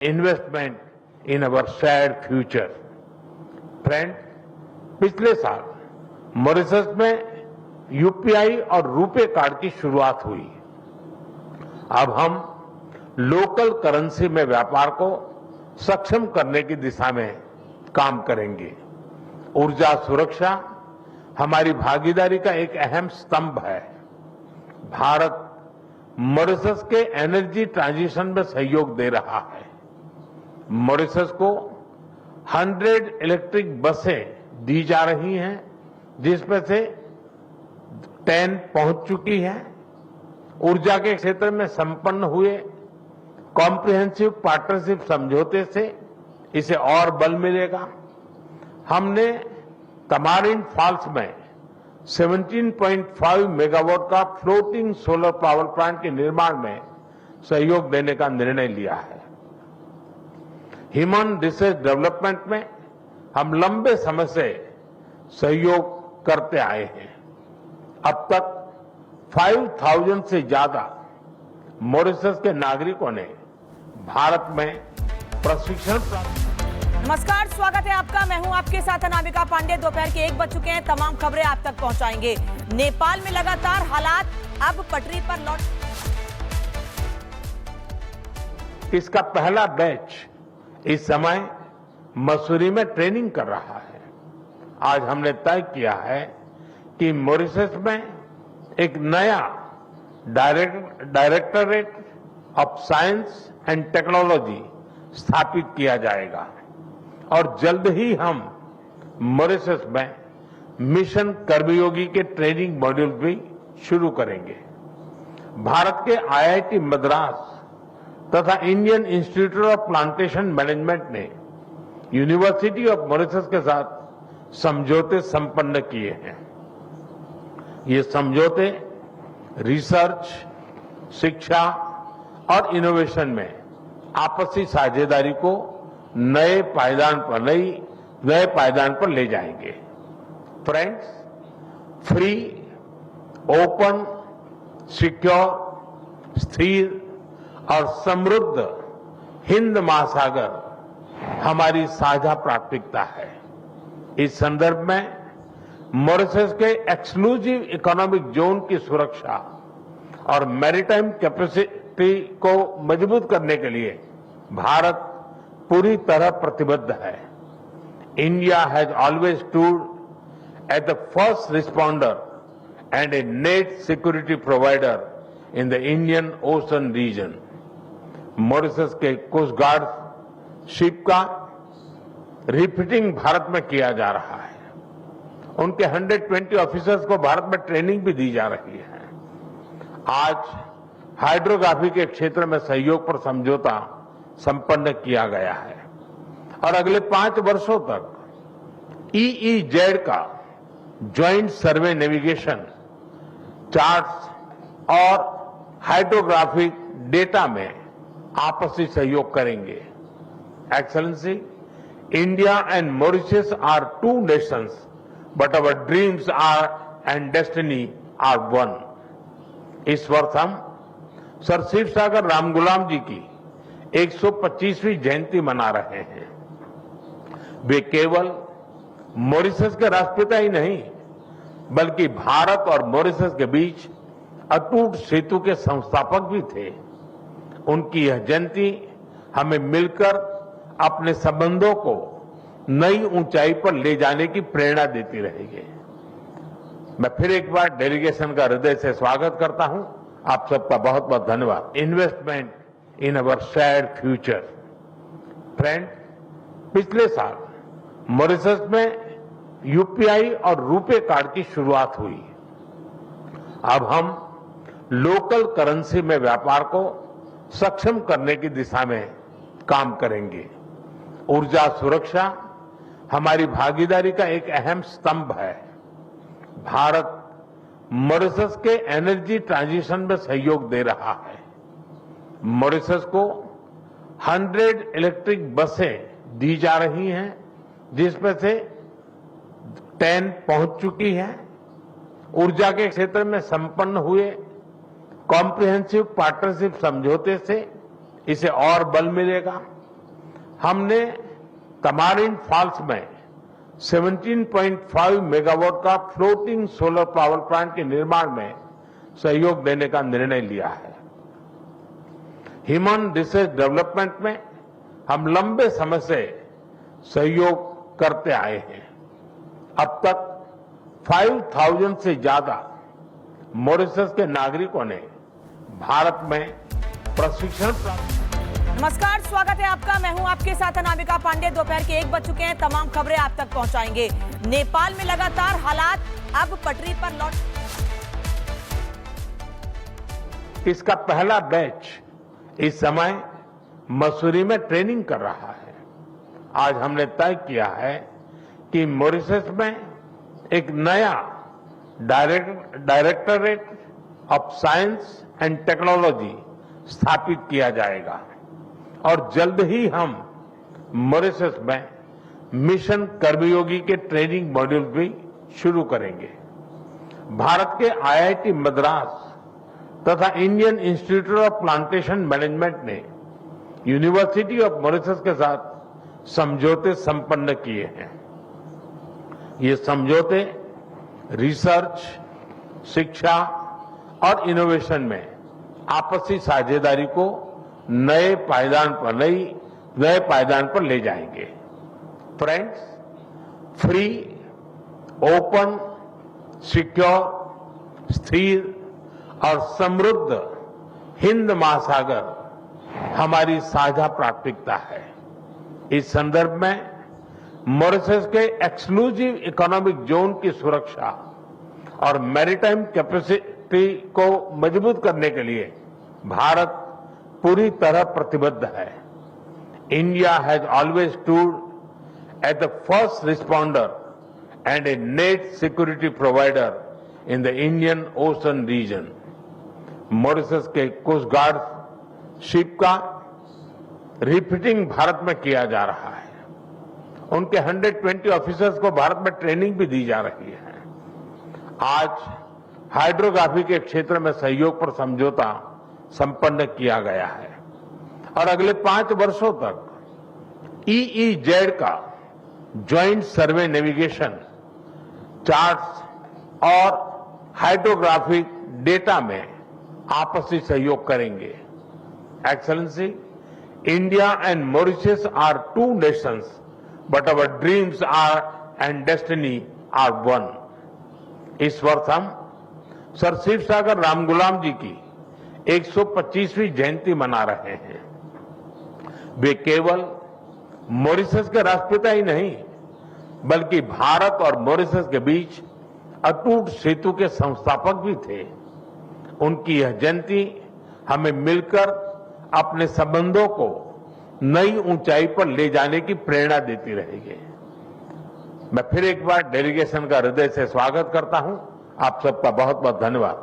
Investment इन अवर shared future. Friend, पिछले साल Mauritius में यूपीआई और रुपे कार्ड की शुरुआत हुई। अब हम लोकल करेंसी में व्यापार को सक्षम करने की दिशा में काम करेंगे। ऊर्जा सुरक्षा हमारी भागीदारी का एक अहम स्तंभ है। भारत मॉरिशस के एनर्जी ट्रांजिशन में सहयोग दे रहा है। मॉरिशस को 100 इलेक्ट्रिक बसें दी जा रही हैं, जिसमें से 10 पहुंच चुकी हैं। ऊर्जा के क्षेत्र में संपन्न हुए कॉम्प्रिहेंसिव पार्टनरशिप समझौते से इसे और बल मिलेगा। हमने तमारिन फॉल्स में 17.5 मेगावाट का फ्लोटिंग सोलर पावर प्लांट के निर्माण में सहयोग देने का निर्णय लिया है। ह्यूमन रिसोर्स डेवलपमेंट में हम लंबे समय से सहयोग करते आए हैं। अब तक 5,000 से ज्यादा मॉरिशस के नागरिकों ने भारत में प्रशिक्षण प्राप्त। नमस्कार, स्वागत है आपका। मैं हूं आपके साथ अनामिका पांडे। दोपहर के 1 बज चुके हैं। तमाम खबरें आप तक पहुंचाएंगे। नेपाल में लगातार हालात अब पटरी पर लौट। इसका पहला बैच इस समय मसूरी में ट्रेनिंग कर रहा है। आज हमने तय किया है कि मॉरिशस में एक नया directorate of science and technology स्थापित किया जाएगा और जल्द ही हम मॉरिशस में मिशन कर्मयोगी के ट्रेनिंग मॉड्यूल भी शुरू करेंगे। भारत के आईआईटी मद्रास तथा Indian institute of plantation management ने यूनिवर्सिटी ऑफ मॉरिशस के साथ समझौते संपन्न किए हैं। ये समझौते रिसर्च, शिक्षा और इनोवेशन में आपसी साझेदारी को नए पायदान पर ले जाएंगे। फ्रेंड्स, फ्री, ओपन, सिक्योर, स्थिर और समृद्ध हिंद महासागर हमारी साझा प्राथमिकता है। इस संदर्भ में मॉरिशस के एक्सक्लूसिव इकोनॉमिक जोन की सुरक्षा और मैरीटाइम कैपेसिटी को मजबूत करने के लिए भारत पूरी तरह प्रतिबद्ध है। India has always stood at the first responder and a net security provider in the Indian Ocean region. Mauritius के कोस्ट गार्ड शिप का रिफिटिंग भारत में किया जा रहा है। उनके 120 ऑफिसर्स को भारत में ट्रेनिंग भी दी जा रही है। आज हाइड्रोग्राफी के क्षेत्र में सहयोग पर समझौता संपन्न किया गया है और अगले 5 वर्षों तक EEZ का ज्वाइंट सर्वे नेविगेशन, चार्ट्स और हाइड्रोग्राफिक डेटा में आपसी सहयोग करेंगे। Excellency, India and Mauritius are 2 nations, but our dreams are and destiny are 1। इस वर्ष हम सर शिव सागर रामगुलाम जी की 125वीं जयंती मना रहे हैं। वे केवल मॉरिशस के राष्ट्रपिता ही नहीं, बल्कि भारत और मॉरिशस के बीच अटूट सेतु के संस्थापक भी थे। उनकी यह जयंती हमें मिलकर अपने संबंधों को नई ऊंचाई पर ले जाने की प्रेरणा देती रहेगी। मैं फिर एक बार डेलीगेशन का हृदय से स्वागत करता हूं। आप सबका बहुत बहुत धन्यवाद। इन्वेस्टमेंट इन अवर शेयर्ड फ्यूचर। फ्रेंड, पिछले साल मॉरिशस में यूपीआई और रुपे कार्ड की शुरुआत हुई। अब हम लोकल करेंसी में व्यापार को सक्षम करने की दिशा में काम करेंगे। ऊर्जा सुरक्षा हमारी भागीदारी का एक अहम स्तंभ है। भारत मॉरिशस के एनर्जी ट्रांजिशन में सहयोग दे रहा है। मॉरिशस को 100 इलेक्ट्रिक बसें दी जा रही हैं, जिसमें से 10 पहुंच चुकी हैं। ऊर्जा के क्षेत्र में संपन्न हुए कॉम्प्रिहेंसिव पार्टनरशिप समझौते से इसे और बल मिलेगा। हमने तमारिन फॉल्स में 17.5 मेगावाट का फ्लोटिंग सोलर पावर प्लांट के निर्माण में सहयोग देने का निर्णय लिया है। ह्यूमन रिसोर्स डेवलपमेंट में हम लंबे समय से सहयोग करते आए हैं। अब तक 5,000 से ज्यादा मॉरिशस के नागरिकों ने भारत में प्रशिक्षण प्राप्त। नमस्कार, स्वागत है आपका। मैं हूं आपके साथ अनामिका पांडे। दोपहर के 1 बज चुके हैं। तमाम खबरें आप तक पहुंचाएंगे। नेपाल में लगातार हालात अब पटरी पर लौट। इसका पहला बैच इस समय मसूरी में ट्रेनिंग कर रहा है। आज हमने तय किया है कि मॉरिशस में एक नया directorate of science and technology स्थापित किया जाएगा और जल्द ही हम मॉरिशस में मिशन कर्मयोगी के ट्रेनिंग मॉड्यूल भी शुरू करेंगे। भारत के आईआईटी मद्रास तथा Indian institute of plantation management ने यूनिवर्सिटी ऑफ मॉरिशस के साथ समझौते संपन्न किए हैं। ये समझौते रिसर्च, शिक्षा और इनोवेशन में आपसी साझेदारी को नए पायदान पर ले जाएंगे। फ्रेंड्स, फ्री, ओपन, सिक्योर, स्थिर और समृद्ध हिंद महासागर हमारी साझा प्राथमिकता है। इस संदर्भ में मॉरिशस के एक्सक्लूसिव इकोनॉमिक जोन की सुरक्षा और मैरीटाइम कैपेसिटी को मजबूत करने के लिए भारत पूरी तरह प्रतिबद्ध है। India has always stood at the first responder and a net security provider in the Indian Ocean region. Mauritius के कोस्ट गार्ड शिप का रिफिटिंग भारत में किया जा रहा है। उनके 120 ऑफिसर्स को भारत में ट्रेनिंग भी दी जा रही है। आज हाइड्रोग्राफी के क्षेत्र में सहयोग पर समझौता संपन्न किया गया है और अगले 5 वर्षों तक EEZ का ज्वाइंट सर्वे नेविगेशन, चार्ट्स और हाइड्रोग्राफिक डेटा में आपसी सहयोग करेंगे। Excellency, India and Mauritius are two nations, but our dreams and destiny are one. इस वर्ष हम सर शिव सागर रामगुलाम जी की 125वीं जयंती मना रहे हैं। वे केवल मॉरिशस के राष्ट्रपिता ही नहीं, बल्कि भारत और मॉरिशस के बीच अटूट सेतु के संस्थापक भी थे। उनकी यह जयंती हमें मिलकर अपने संबंधों को नई ऊंचाई पर ले जाने की प्रेरणा देती रहेगी। मैं फिर एक बार डेलीगेशन का हृदय से स्वागत करता हूं। आप सबका बहुत बहुत धन्यवाद।